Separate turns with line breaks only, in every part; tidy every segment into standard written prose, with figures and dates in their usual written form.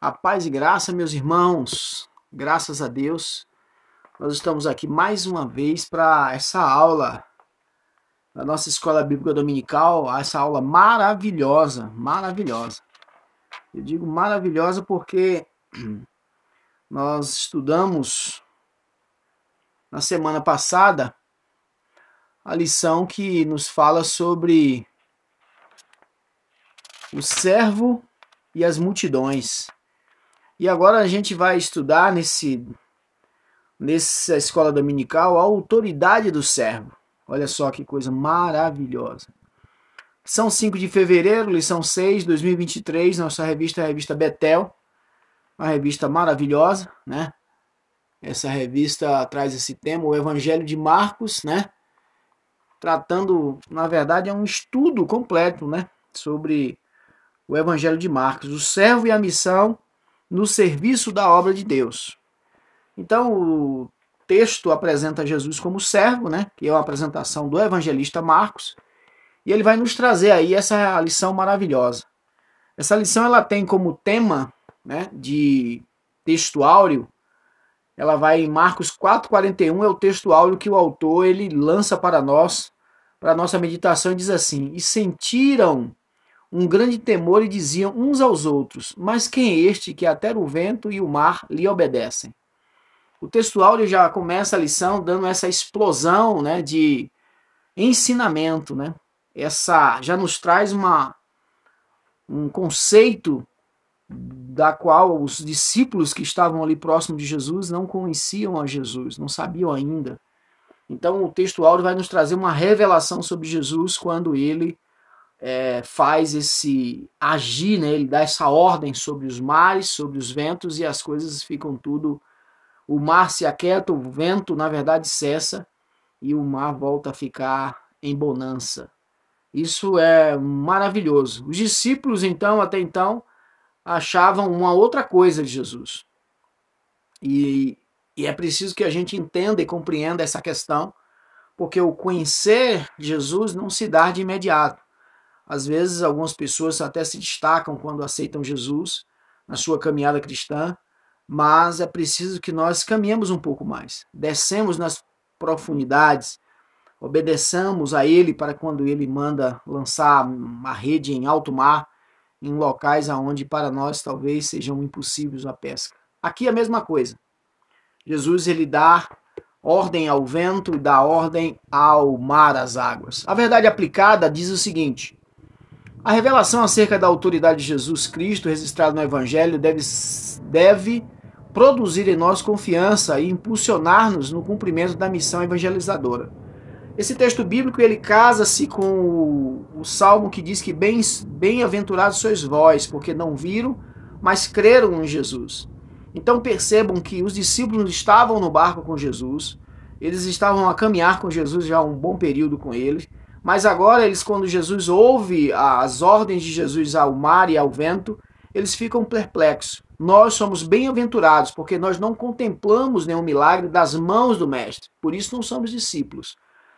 A paz e graça, meus irmãos, graças a Deus, nós estamos aqui mais uma vez para essa aula da nossa Escola Bíblica Dominical, essa aula maravilhosa, maravilhosa. Eu digo maravilhosa porque nós estudamos na semana passada a lição que nos fala sobre o servo e as multidões. E agora a gente vai estudar nessa escola dominical a autoridade do servo. Olha só que coisa maravilhosa. São 5 de fevereiro, lição 6, 2023, nossa revista é a revista Betel, uma revista maravilhosa, né? Essa revista traz esse tema, o Evangelho de Marcos, né? Tratando, na verdade, é um estudo completo, né? Sobre o Evangelho de Marcos, o servo e a missão no serviço da obra de Deus. Então, o texto apresenta Jesus como servo, né? Que é uma apresentação do evangelista Marcos, e ele vai nos trazer aí essa lição maravilhosa. Essa lição ela tem como tema, né, de texto áureo, ela vai em Marcos 4:41, é o texto áureo que o autor ele lança para nós, para nossa meditação, e diz assim: "E sentiram um grande temor e diziam uns aos outros: mas quem é este que até o vento e o mar lhe obedecem?" O texto áureo já começa a lição dando essa explosão, né, de ensinamento, né? Essa já nos traz um conceito da qual os discípulos que estavam ali próximos de Jesus não conheciam a Jesus, não sabiam ainda. Então o texto áureo vai nos trazer uma revelação sobre Jesus quando ele faz esse agir, né? Ele dá essa ordem sobre os mares, sobre os ventos, e as coisas ficam tudo. O mar se aquieta, o vento, na verdade, cessa, e o mar volta a ficar em bonança. Isso é maravilhoso. Os discípulos, então, até então, achavam uma outra coisa de Jesus. E é preciso que a gente entenda e compreenda essa questão, porque o conhecer Jesus não se dá de imediato. Às vezes, algumas pessoas até se destacam quando aceitam Jesus na sua caminhada cristã, mas é preciso que nós caminhemos um pouco mais. Descemos nas profundidades, obedeçamos a Ele para quando Ele manda lançar uma rede em alto mar, em locais onde para nós talvez sejam impossíveis a pesca. Aqui é a mesma coisa. Jesus ele dá ordem ao vento e dá ordem ao mar, às águas. A verdade aplicada diz o seguinte: a revelação acerca da autoridade de Jesus Cristo registrada no Evangelho deve produzir em nós confiança e impulsionar-nos no cumprimento da missão evangelizadora. Esse texto bíblico ele casa-se com o salmo que diz que bem-aventurados sois vós, porque não viram, mas creram em Jesus. Então percebam que os discípulos estavam no barco com Jesus, eles estavam a caminhar com Jesus já há um bom período com ele, mas agora eles, quando Jesus ouve as ordens de Jesus ao mar e ao vento, eles ficam perplexos. Nós somos bem-aventurados porque nós não contemplamos nenhum milagre das mãos do Mestre, por isso não somos discípulos.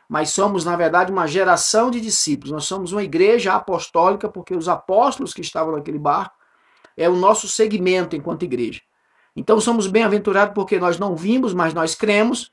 Mas somos, na verdade, uma geração de discípulos. Nós somos uma igreja apostólica porque os apóstolos que estavam naquele barco é o nosso segmento enquanto igreja. Então somos bem-aventurados porque nós não vimos, mas nós cremos,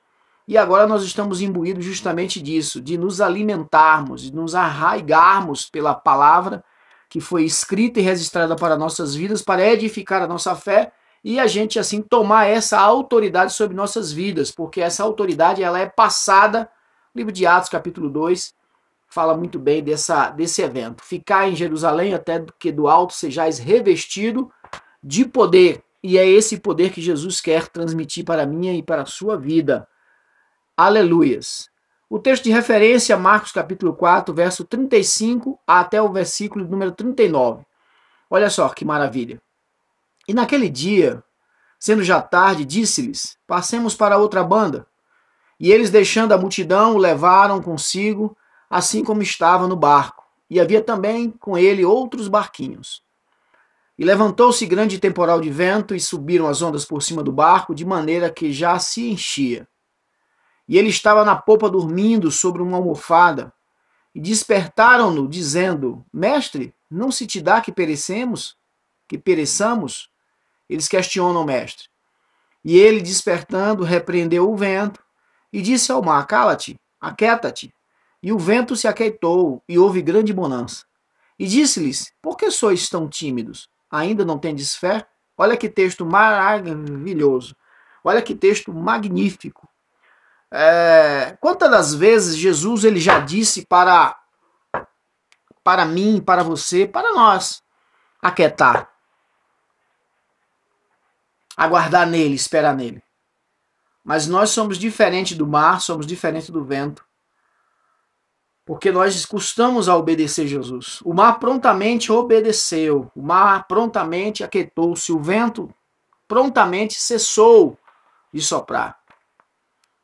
e agora nós estamos imbuídos justamente disso, de nos alimentarmos, de nos arraigarmos pela palavra que foi escrita e registrada para nossas vidas, para edificar a nossa fé, e a gente assim tomar essa autoridade sobre nossas vidas, porque essa autoridade ela é passada. O livro de Atos, capítulo 2, fala muito bem desse evento. Ficar em Jerusalém até que do alto sejais revestido de poder. E é esse poder que Jesus quer transmitir para a minha e para a sua vida. Aleluias. O texto de referência, Marcos capítulo 4, verso 35 até o versículo número 39. Olha só que maravilha. E naquele dia, sendo já tarde, disse-lhes: passemos para outra banda. E eles, deixando a multidão, o levaram consigo, assim como estava no barco. E havia também com ele outros barquinhos. E levantou-se grande temporal de vento, e subiram as ondas por cima do barco, de maneira que já se enchia. E ele estava na popa dormindo sobre uma almofada. E despertaram-no, dizendo: Mestre, não se te dá que pereçamos? Eles questionam o mestre. E ele, despertando, repreendeu o vento e disse ao mar: cala-te, aquieta-te. E o vento se aquietou e houve grande bonança. E disse-lhes: por que sois tão tímidos? Ainda não tendes fé? Olha que texto maravilhoso. Olha que texto magnífico. Quantas das vezes Jesus ele já disse para mim, para você, para nós, aquietar, aguardar nele, esperar nele. Mas nós somos diferentes do mar, somos diferentes do vento, porque nós custamos a obedecer Jesus. O mar prontamente obedeceu, o mar prontamente aquietou-se, o vento prontamente cessou de soprar.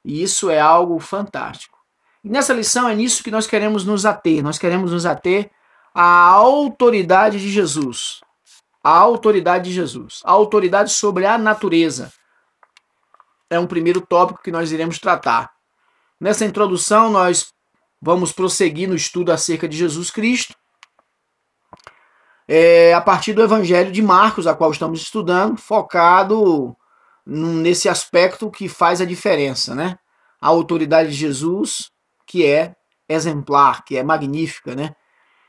E isso é algo fantástico. E nessa lição é nisso que nós queremos nos ater. Nós queremos nos ater à autoridade de Jesus. A autoridade de Jesus. A autoridade sobre a natureza. É um primeiro tópico que nós iremos tratar. Nessa introdução, nós vamos prosseguir no estudo acerca de Jesus Cristo. A partir do Evangelho de Marcos, a qual estamos estudando, focado nesse aspecto que faz a diferença, né? A autoridade de Jesus, que é exemplar, que é magnífica, né?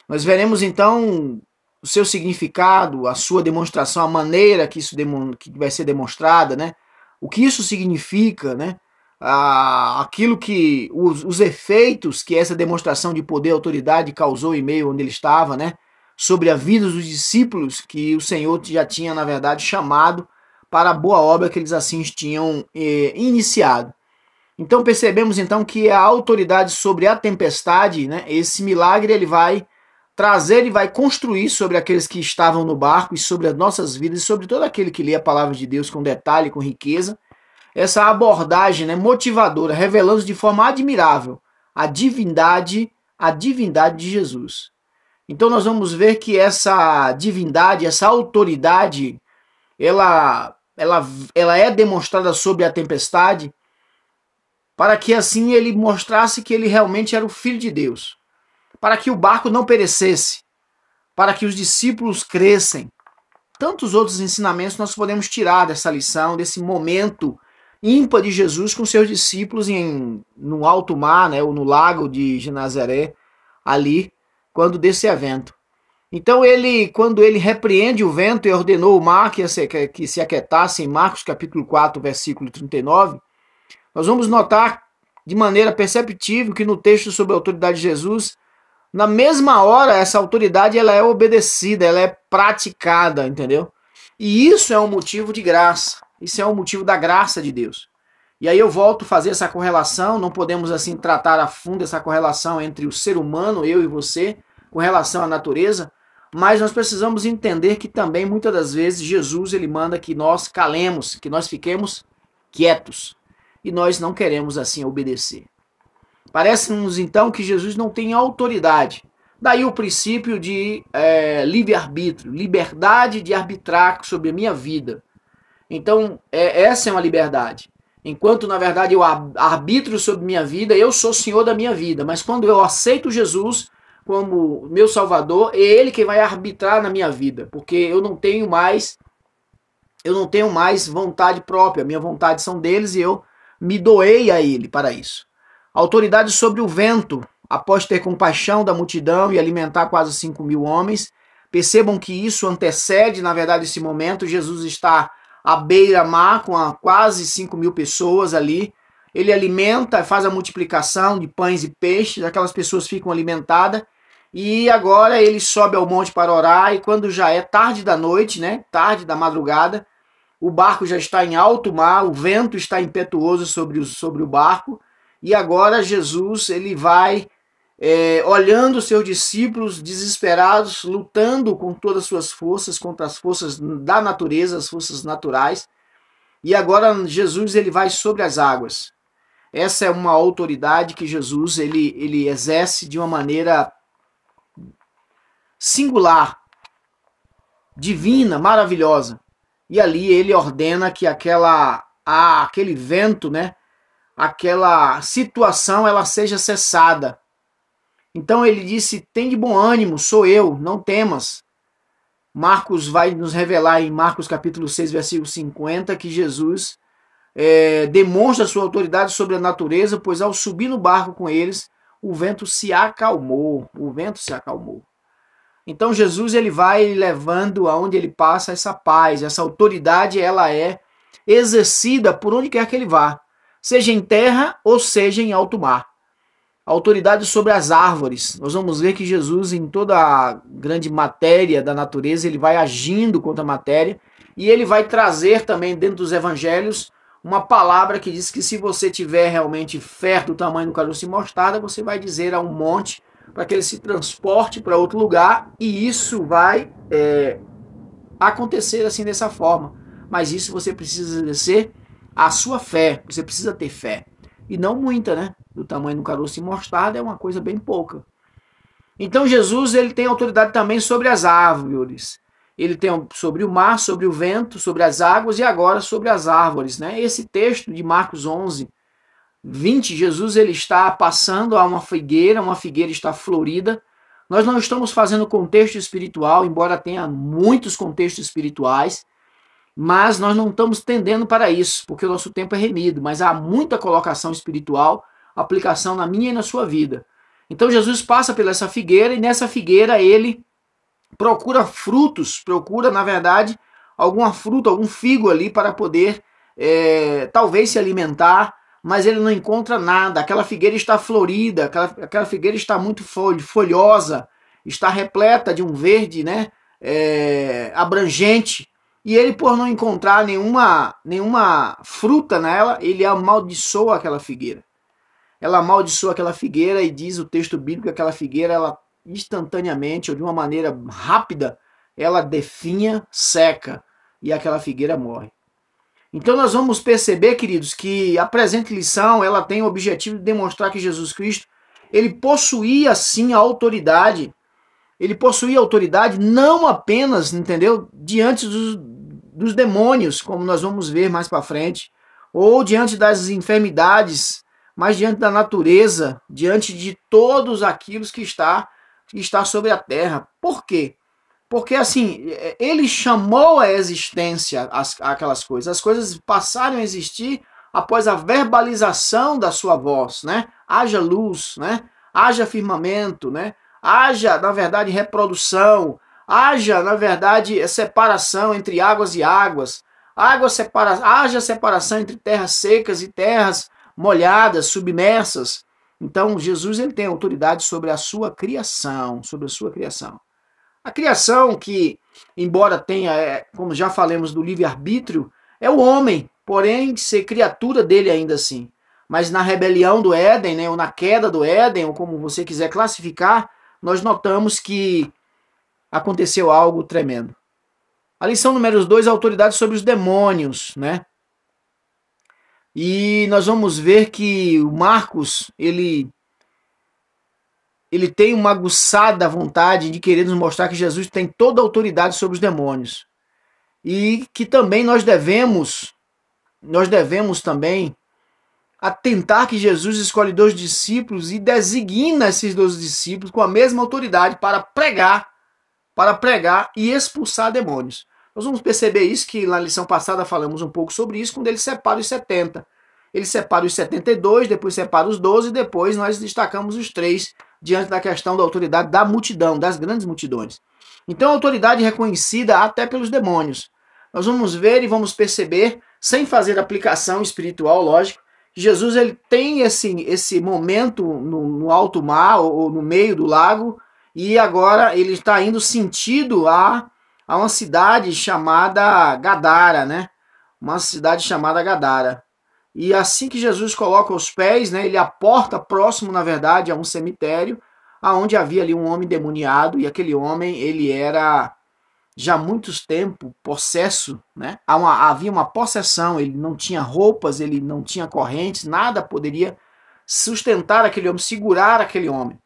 Nós veremos então o seu significado, a sua demonstração, a maneira que isso que vai ser demonstrada, né? O que isso significa, né? Aquilo que os efeitos que essa demonstração de poder e autoridade causou em meio onde ele estava, né? Sobre a vida dos discípulos que o Senhor já tinha, na verdade, chamado para a boa obra que eles assim tinham iniciado. Então percebemos então que a autoridade sobre a tempestade, né? Esse milagre ele vai trazer e vai construir sobre aqueles que estavam no barco e sobre as nossas vidas e sobre todo aquele que lê a palavra de Deus com detalhe, com riqueza. Essa abordagem, né, motivadora, revelando de forma admirável a divindade de Jesus. Então nós vamos ver que essa divindade, essa autoridade, ela é demonstrada sobre a tempestade para que assim ele mostrasse que ele realmente era o Filho de Deus, para que o barco não perecesse, para que os discípulos crescem. Tantos outros ensinamentos nós podemos tirar dessa lição, desse momento ímpar de Jesus com seus discípulos no alto mar, né, ou no lago de Genazaré, ali, quando desse evento. Então quando ele repreende o vento e ordenou o mar que se aquietasse, em Marcos capítulo 4, versículo 39, nós vamos notar de maneira perceptível que no texto sobre a autoridade de Jesus, na mesma hora, essa autoridade ela é obedecida, ela é praticada, entendeu? E isso é um motivo de graça. Isso é um motivo da graça de Deus. E aí eu volto a fazer essa correlação, não podemos assim tratar a fundo essa correlação entre o ser humano, eu e você, com relação à natureza, mas nós precisamos entender que também muitas das vezes Jesus ele manda que nós calemos, que nós fiquemos quietos. E nós não queremos assim obedecer. Parece-nos então que Jesus não tem autoridade. Daí o princípio de livre-arbítrio, liberdade de arbitrar sobre a minha vida. Então, essa é uma liberdade. Enquanto, na verdade, eu arbitro sobre minha vida, eu sou senhor da minha vida. Mas quando eu aceito Jesus como meu Salvador, é Ele que vai arbitrar na minha vida. Porque eu não tenho mais vontade própria. Minha vontade são deles e eu me doei a Ele para isso. Autoridade sobre o vento, após ter compaixão da multidão e alimentar quase 5.000 homens. Percebam que isso antecede, na verdade, esse momento. Jesus está à beira-mar com quase 5.000 pessoas ali. Ele alimenta, faz a multiplicação de pães e peixes, aquelas pessoas ficam alimentadas. E agora ele sobe ao monte para orar, e quando já é tarde da noite, né, tarde da madrugada, o barco já está em alto mar, o vento está impetuoso sobre o barco, e agora Jesus ele vai olhando os seus discípulos desesperados, lutando com todas as suas forças, contra as forças da natureza, as forças naturais. E agora Jesus ele vai sobre as águas. Essa é uma autoridade que Jesus ele exerce de uma maneira singular, divina, maravilhosa. E ali ele ordena que aquele vento, né, aquela situação, ela seja cessada. Então ele disse: tem de bom ânimo, sou eu, não temas. Marcos vai nos revelar em Marcos capítulo 6, versículo 50, que Jesus demonstra sua autoridade sobre a natureza, pois ao subir no barco com eles, o vento se acalmou. O vento se acalmou. Então Jesus ele vai levando aonde ele passa essa paz, essa autoridade, ela é exercida por onde quer que ele vá, seja em terra ou seja em alto mar. A autoridade sobre as árvores. Nós vamos ver que Jesus, em toda a grande matéria da natureza, ele vai agindo contra a matéria e ele vai trazer também dentro dos evangelhos uma palavra que diz que se você tiver realmente fé do tamanho do caroço de mostarda, você vai dizer a um monte para que ele se transporte para outro lugar e isso vai acontecer assim dessa forma. Mas isso você precisa exercer a sua fé, você precisa ter fé. E não muita, né? Do tamanho do caroço de mostarda é uma coisa bem pouca. Então Jesus ele tem autoridade também sobre as árvores. Ele tem sobre o mar, sobre o vento, sobre as águas e agora sobre as árvores, né? Esse texto de Marcos 11, 20, Jesus ele está passando a uma figueira está florida. Nós não estamos fazendo contexto espiritual, embora tenha muitos contextos espirituais, mas nós não estamos tendendo para isso, porque o nosso tempo é remido, mas há muita colocação espiritual, aplicação na minha e na sua vida. Então Jesus passa pela essa figueira e nessa figueira ele procura frutos, procura na verdade alguma fruta, algum figo ali para poder talvez se alimentar, mas ele não encontra nada. Aquela figueira está florida, aquela figueira está muito folhosa, está repleta de um verde, né, abrangente. E ele, por não encontrar nenhuma fruta nela, ele amaldiçoa aquela figueira. Ela amaldiçoa aquela figueira e diz o texto bíblico que aquela figueira, ela instantaneamente, ou de uma maneira rápida, ela definha, seca, e aquela figueira morre. Então nós vamos perceber, queridos, que a presente lição, ela tem o objetivo de demonstrar que Jesus Cristo, ele possuía sim a autoridade. Ele possuía autoridade não apenas, entendeu, diante dos demônios, como nós vamos ver mais para frente, ou diante das enfermidades, mas diante da natureza, diante de todos aqueles que está sobre a terra. Por quê? Porque assim, ele chamou à existência aquelas coisas. As coisas passaram a existir após a verbalização da sua voz, né? Haja luz, né? Haja firmamento, né? Haja, na verdade, reprodução, haja, na verdade, separação entre águas e águas, haja separação entre terras secas e terras molhadas, submersas. Então, Jesus ele tem autoridade sobre a sua criação, A criação que, embora tenha, como já falamos do livre-arbítrio, é o homem, porém, ser criatura dele ainda assim. Mas na rebelião do Éden, né, ou na queda do Éden, ou como você quiser classificar, nós notamos que aconteceu algo tremendo. A lição número 2, a autoridade sobre os demônios, né? E nós vamos ver que o Marcos, ele tem uma aguçada vontade de querer nos mostrar que Jesus tem toda a autoridade sobre os demônios. E que também nós devemos também atentar que Jesus escolhe 2 discípulos e designa esses 2 discípulos com a mesma autoridade para pregar e expulsar demônios. Nós vamos perceber isso, que na lição passada falamos um pouco sobre isso, quando ele separa os 70. Ele separa os 72, depois separa os 12, e depois nós destacamos os 3 diante da questão da autoridade da multidão, das grandes multidões. Então, a autoridade reconhecida até pelos demônios. Nós vamos ver e vamos perceber, sem fazer aplicação espiritual, lógico, Jesus ele tem esse momento no alto mar ou no meio do lago e agora ele está indo sentido a uma cidade chamada Gadara, né? Uma cidade chamada Gadara. E assim que Jesus coloca os pés, né, ele aporta próximo, na verdade, a um cemitério, aonde havia ali um homem demoniado e aquele homem ele era já há muitos tempos possesso, né? Havia uma possessão, ele não tinha roupas, ele não tinha correntes, nada poderia sustentar aquele homem, segurar aquele homem.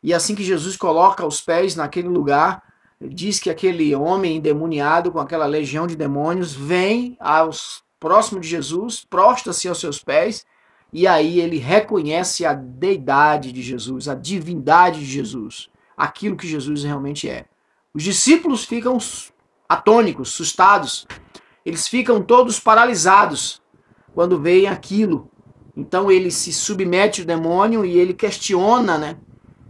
E assim que Jesus coloca os pés naquele lugar, diz que aquele homem endemoniado com aquela legião de demônios vem próximo de Jesus, prostra-se aos seus pés e aí ele reconhece a deidade de Jesus, a divindade de Jesus, aquilo que Jesus realmente é. Os discípulos ficam atônicos, assustados. Eles ficam todos paralisados quando veem aquilo. Então ele se submete ao demônio e ele questiona, né?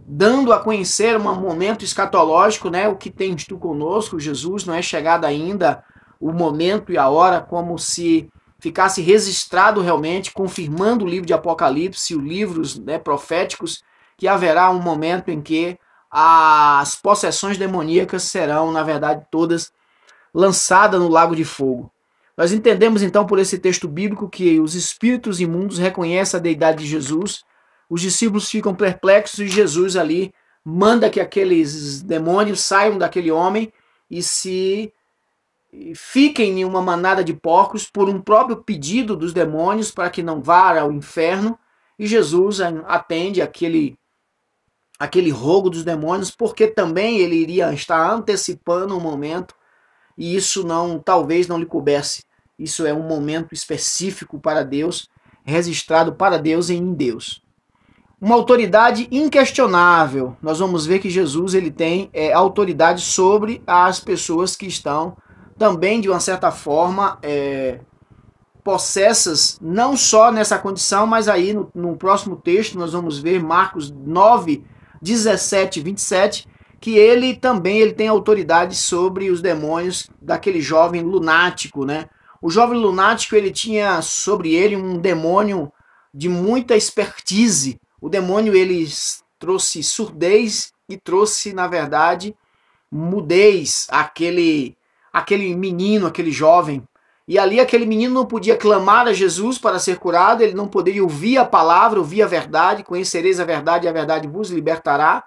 Dando a conhecer um momento escatológico, né? O que tens tu conosco, Jesus, não é chegado ainda o momento e a hora, como se ficasse registrado realmente, confirmando o livro de Apocalipse, os livros, né, proféticos, que haverá um momento em que as possessões demoníacas serão, na verdade, todas lançadas no lago de fogo. Nós entendemos então por esse texto bíblico que os espíritos imundos reconhecem a deidade de Jesus, os discípulos ficam perplexos e Jesus ali manda que aqueles demônios saiam daquele homem e se fiquem em uma manada de porcos por um próprio pedido dos demônios para que não vá ao inferno. E Jesus atende aquele rogo dos demônios, porque também ele iria estar antecipando um momento e isso talvez não lhe coubesse. Isso é um momento específico para Deus, registrado para Deus e em Deus. Uma autoridade inquestionável. Nós vamos ver que Jesus ele tem autoridade sobre as pessoas que estão também, de uma certa forma, possessas, não só nessa condição, mas aí no próximo texto nós vamos ver Marcos 9, 17 e 27, que ele também tem autoridade sobre os demônios daquele jovem lunático, né? O jovem lunático ele tinha sobre ele um demônio de muita expertise. O demônio ele trouxe surdez e trouxe, na verdade, mudez àquele menino, aquele jovem. E ali aquele menino não podia clamar a Jesus para ser curado, ele não poderia ouvir a palavra, ouvir a verdade, conhecereis a verdade e a verdade vos libertará.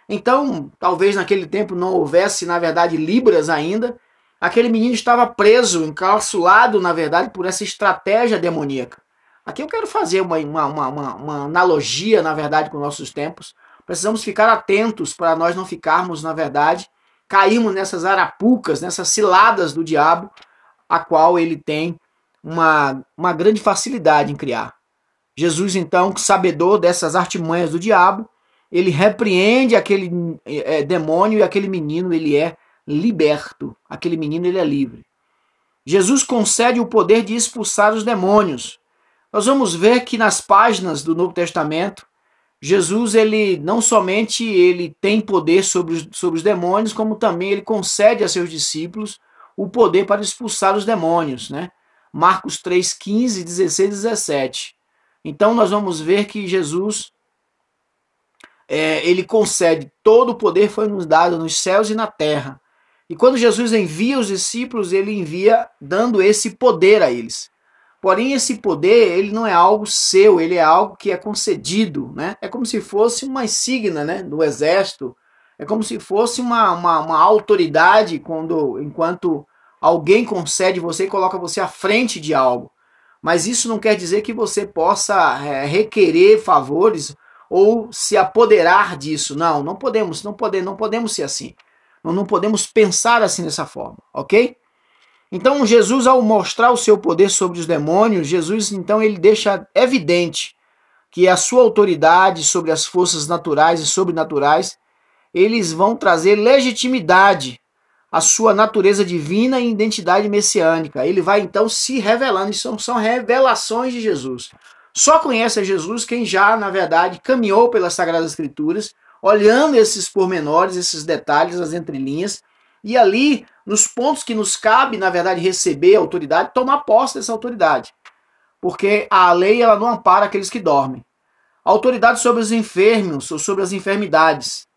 Então, talvez naquele tempo não houvesse, na verdade, Libras ainda. Aquele menino estava preso, encapsulado, na verdade, por essa estratégia demoníaca. Aqui eu quero fazer uma analogia, na verdade, com nossos tempos. Precisamos ficar atentos para nós não ficarmos, na verdade, caímos nessas arapucas, nessas ciladas do diabo, a qual ele tem uma grande facilidade em criar. Jesus, então, sabedor dessas artimanhas do diabo, ele repreende aquele demônio e aquele menino ele é liberto. Aquele menino ele é livre. Jesus concede o poder de expulsar os demônios. Nós vamos ver que nas páginas do Novo Testamento, Jesus ele não somente ele tem poder sobre os demônios, como também ele concede a seus discípulos o poder para expulsar os demônios, né? Marcos 3, 15, 16 e 17. Então nós vamos ver que Jesus ele concede todo o poder foi nos dado nos céus e na terra. E quando Jesus envia os discípulos, ele envia dando esse poder a eles. Porém, esse poder, ele não é algo seu, ele é algo que é concedido, né? É como se fosse uma insígnia, né, do exército. É como se fosse uma autoridade enquanto alguém concede você e coloca você à frente de algo. Mas isso não quer dizer que você possa requerer favores ou se apoderar disso. Não podemos ser assim. Não podemos pensar assim dessa forma, ok? Então Jesus, ao mostrar o seu poder sobre os demônios, Jesus então ele deixa evidente que a sua autoridade sobre as forças naturais e sobrenaturais, eles vão trazer legitimidade à sua natureza divina e identidade messiânica. Ele vai então se revelando, isso são revelações de Jesus. Só conhece a Jesus quem já, na verdade, caminhou pelas Sagradas Escrituras, olhando esses pormenores, esses detalhes, as entrelinhas, e ali, nos pontos que nos cabe, na verdade, receber a autoridade, tomar posse dessa autoridade. Porque a lei ela não ampara aqueles que dormem. A autoridade sobre os enfermos ou sobre as enfermidades.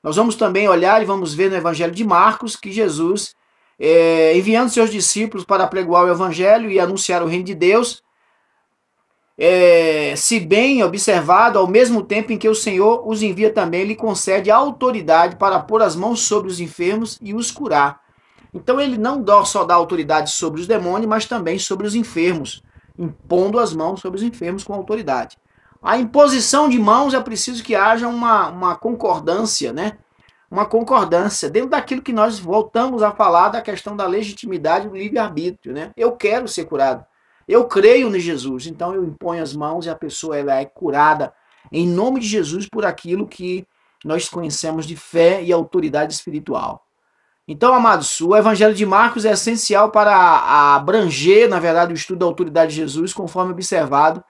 Nós vamos também olhar e vamos ver no Evangelho de Marcos que Jesus, enviando seus discípulos para pregoar o Evangelho e anunciar o reino de Deus, se bem observado, ao mesmo tempo em que o Senhor os envia também, lhe concede a autoridade para pôr as mãos sobre os enfermos e os curar. Então ele não só dá autoridade sobre os demônios, mas também sobre os enfermos, impondo as mãos sobre os enfermos com autoridade. A imposição de mãos é preciso que haja uma concordância, né? Uma concordância dentro daquilo que nós voltamos a falar da questão da legitimidade do livre-arbítrio, né? Eu quero ser curado. Eu creio em Jesus, então eu imponho as mãos e a pessoa ela é curada em nome de Jesus por aquilo que nós conhecemos de fé e autoridade espiritual. Então, amados, o Evangelho de Marcos é essencial para abranger, na verdade, o estudo da autoridade de Jesus, conforme observado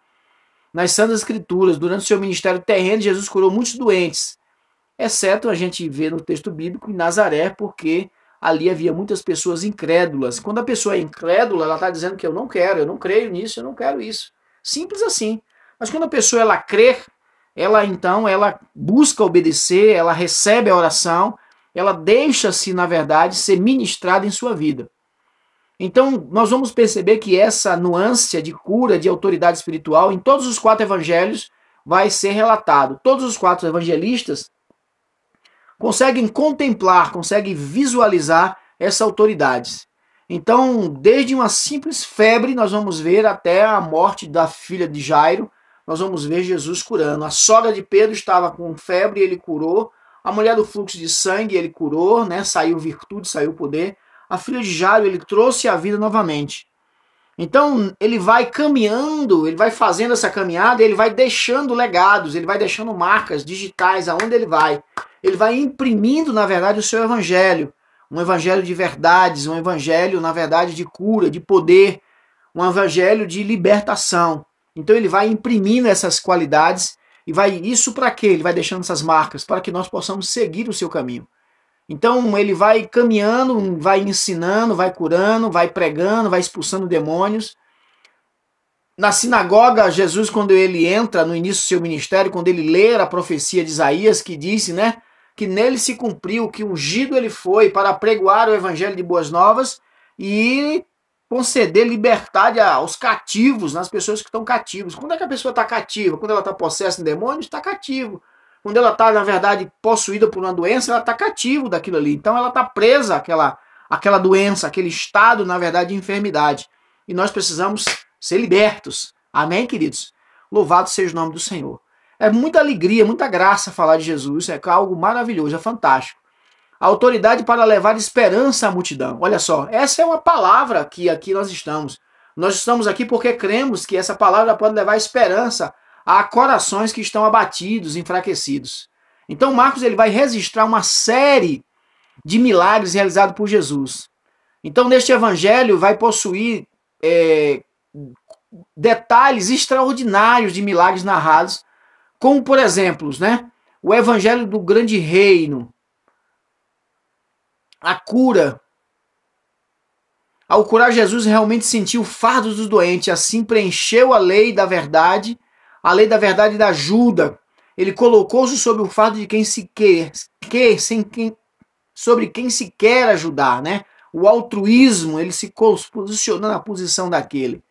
nas Santas Escrituras. Durante o seu ministério terreno, Jesus curou muitos doentes, exceto a gente vê no texto bíblico em Nazaré, porque ali havia muitas pessoas incrédulas. Quando a pessoa é incrédula, ela está dizendo que eu não quero, eu não creio nisso, eu não quero isso. Simples assim. Mas quando a pessoa ela crê, ela busca obedecer, ela recebe a oração, ela deixa-se, na verdade, ser ministrada em sua vida. Então, nós vamos perceber que essa nuance de cura, de autoridade espiritual, em todos os 4 evangelhos, vai ser relatado. Todos os 4 evangelistas conseguem contemplar, conseguem visualizar essa autoridade. Então, desde uma simples febre, nós vamos ver até a morte da filha de Jairo, nós vamos ver Jesus curando. A sogra de Pedro estava com febre, ele curou. A mulher do fluxo de sangue, ele curou, né? Saiu virtude, saiu poder. A filha de Jairo, ele trouxe a vida novamente. Então, ele vai caminhando, ele vai fazendo essa caminhada, ele vai deixando legados, ele vai deixando marcas digitais aonde ele vai. Ele vai imprimindo, na verdade, o seu evangelho. Um evangelho de verdades, um evangelho, na verdade, de cura, de poder, um evangelho de libertação. Então, ele vai imprimindo essas qualidades e vai isso para quê? Ele vai deixando essas marcas para que nós possamos seguir o seu caminho. Então ele vai caminhando, vai ensinando, vai curando, vai pregando, vai expulsando demônios. Na sinagoga, Jesus, quando ele entra no início do seu ministério, quando ele lê a profecia de Isaías, que disse, né, que nele se cumpriu, que ungido ele foi para pregoar o evangelho de boas novas e conceder liberdade aos cativos, nas pessoas que estão cativos. Quando é que a pessoa está cativa? Quando ela está possessa em demônios, está cativo. Quando ela está, na verdade, possuída por uma doença, ela está cativo daquilo ali. Então ela está presa àquela doença, aquele estado, na verdade, de enfermidade. E nós precisamos ser libertos. Amém, queridos? Louvado seja o nome do Senhor. É muita alegria, muita graça falar de Jesus. É algo maravilhoso, é fantástico. A autoridade para levar esperança à multidão. Olha só, essa é uma palavra que aqui nós estamos. Nós estamos aqui porque cremos que essa palavra pode levar esperança a corações que estão abatidos, enfraquecidos. Então Marcos ele vai registrar uma série de milagres realizados por Jesus. Então neste evangelho vai possuir detalhes extraordinários de milagres narrados, como por exemplo, né, o evangelho do grande reino, a cura. Ao curar, Jesus realmente sentiu o fardo dos doentes, assim preencheu a lei da verdade da ajuda. Ele colocou-se sobre o fardo de quem se quer, sobre quem se quer ajudar, né? O altruísmo, ele se posicionou na posição daquele.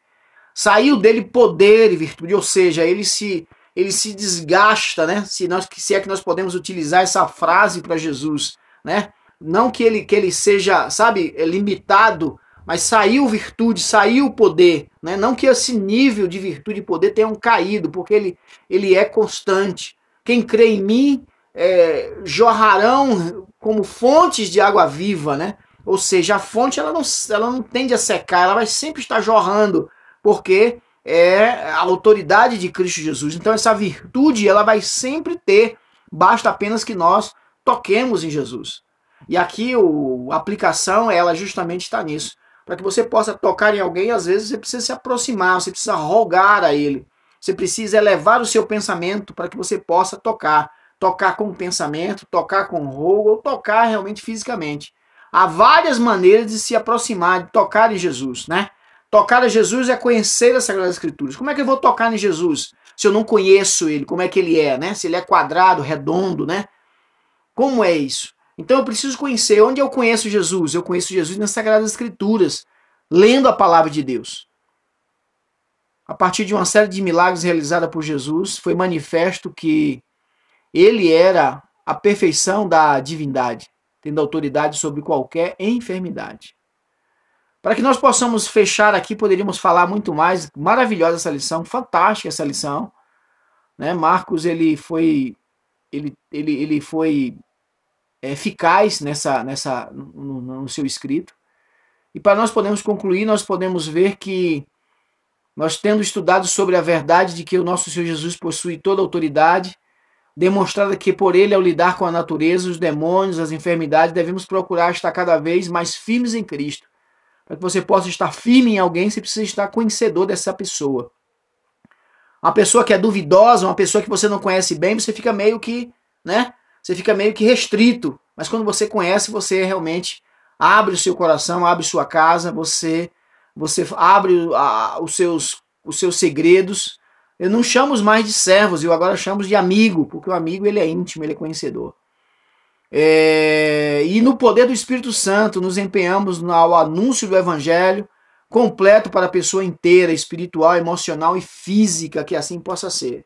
Saiu dele poder e virtude, ou seja, ele se desgasta, né? Se é que nós podemos utilizar essa frase para Jesus, né? Não que ele seja, sabe, limitado, mas saiu virtude, saiu poder, né? Não que esse nível de virtude e poder tenham caído, porque ele é constante. Quem crê em mim jorrarão como fontes de água viva, né? Ou seja, a fonte ela não tende a secar, ela vai sempre estar jorrando, porque é a autoridade de Cristo Jesus. Então essa virtude ela vai sempre ter, basta apenas que nós toquemos em Jesus. E aqui a aplicação ela justamente está nisso. Para que você possa tocar em alguém, às vezes você precisa se aproximar, você precisa rogar a ele. Você precisa elevar o seu pensamento para que você possa tocar. Tocar com o pensamento, tocar com o rogo, ou tocar realmente fisicamente. Há várias maneiras de se aproximar, de tocar em Jesus, né? Tocar a Jesus é conhecer as Sagradas Escrituras. Como é que eu vou tocar em Jesus se eu não conheço ele? Como é que ele é, né? Se ele é quadrado, redondo, né? Como é isso? Então eu preciso conhecer. Onde eu conheço Jesus? Eu conheço Jesus nas Sagradas Escrituras, lendo a palavra de Deus. A partir de uma série de milagres realizados por Jesus, foi manifesto que ele era a perfeição da divindade, tendo autoridade sobre qualquer enfermidade. Para que nós possamos fechar aqui, poderíamos falar muito mais. Maravilhosa essa lição, fantástica essa lição, né? Marcos ele foi eficaz no seu escrito. E para nós podermos concluir, nós podemos ver que nós tendo estudado sobre a verdade de que o nosso Senhor Jesus possui toda a autoridade, demonstrada que por ele, ao lidar com a natureza, os demônios, as enfermidades, devemos procurar estar cada vez mais firmes em Cristo. Para que você possa estar firme em alguém, você precisa estar conhecedor dessa pessoa. Uma pessoa que é duvidosa, uma pessoa que você não conhece bem, você fica meio que, né? Você fica meio que restrito. Mas quando você conhece, você realmente abre o seu coração, abre sua casa, você abre os seus segredos. Eu não chamo mais de servos, eu agora chamo de amigo, porque o amigo ele é íntimo, ele é conhecedor. E no poder do Espírito Santo, nos empenhamos no anúncio do Evangelho, completo para a pessoa inteira, espiritual, emocional e física, que assim possa ser.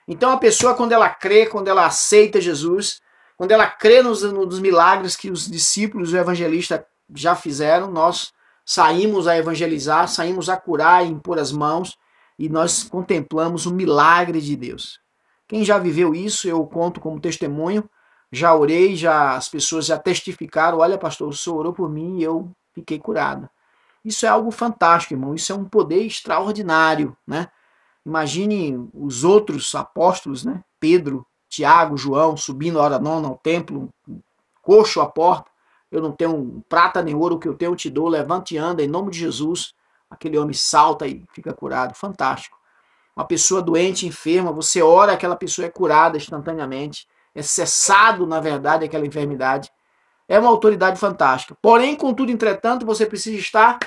Então a pessoa, quando ela crê, quando ela aceita Jesus, quando ela crê nos milagres que os discípulos e o evangelista já fizeram, nós saímos a evangelizar, saímos a curar e impor as mãos, e nós contemplamos o milagre de Deus. Quem já viveu isso, eu conto como testemunho, já orei, as pessoas já testificaram, olha pastor, o senhor orou por mim e eu fiquei curada. Isso é algo fantástico, irmão. Isso é um poder extraordinário, né? Imagine os outros apóstolos, né? Pedro, Tiago, João, subindo a hora nona ao templo, coxo à porta. Eu não tenho prata nem ouro, o que eu tenho eu te dou. Levante e anda em nome de Jesus. Aquele homem salta e fica curado. Fantástico. Uma pessoa doente, enferma, você ora, aquela pessoa é curada instantaneamente. É cessado, na verdade, aquela enfermidade. É uma autoridade fantástica. Porém, contudo, entretanto, você precisa estar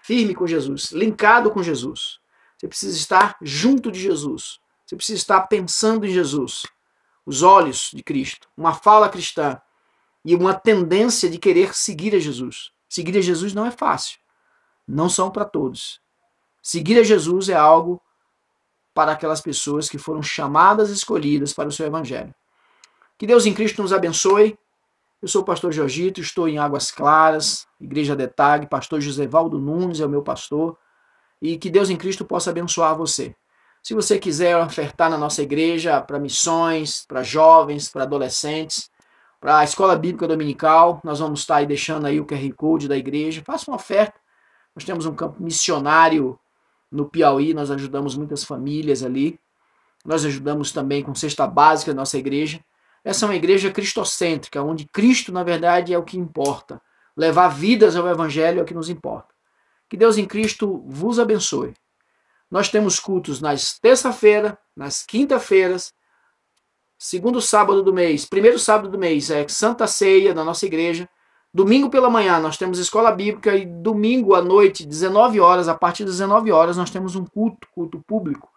firme com Jesus, linkado com Jesus. Você precisa estar junto de Jesus. Você precisa estar pensando em Jesus. Os olhos de Cristo. Uma fala cristã. E uma tendência de querer seguir a Jesus. Seguir a Jesus não é fácil. Não são para todos. Seguir a Jesus é algo para aquelas pessoas que foram chamadas e escolhidas para o seu evangelho. Que Deus em Cristo nos abençoe. Eu sou o pastor Jorgito, estou em Águas Claras, Igreja de Tag, pastor Josevaldo Nunes é o meu pastor, e que Deus em Cristo possa abençoar você. Se você quiser ofertar na nossa igreja para missões, para jovens, para adolescentes, para a escola bíblica dominical, nós vamos estar aí deixando aí o QR Code da igreja, faça uma oferta. Nós temos um campo missionário no Piauí, nós ajudamos muitas famílias ali, nós ajudamos também com cesta básica da nossa igreja. Essa é uma igreja cristocêntrica, onde Cristo, na verdade, é o que importa. Levar vidas ao Evangelho é o que nos importa. Que Deus em Cristo vos abençoe. Nós temos cultos nas terça-feira, nas quinta-feiras, segundo sábado do mês, primeiro sábado do mês é Santa Ceia da nossa igreja. Domingo pela manhã nós temos escola bíblica e domingo à noite, 19 horas, a partir das 19 horas, nós temos um culto público.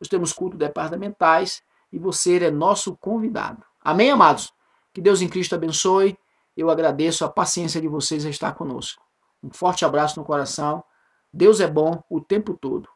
Nós temos culto departamentais e você é nosso convidado. Amém, amados? Que Deus em Cristo abençoe. Eu agradeço a paciência de vocês a estar conosco. Um forte abraço no coração. Deus é bom o tempo todo.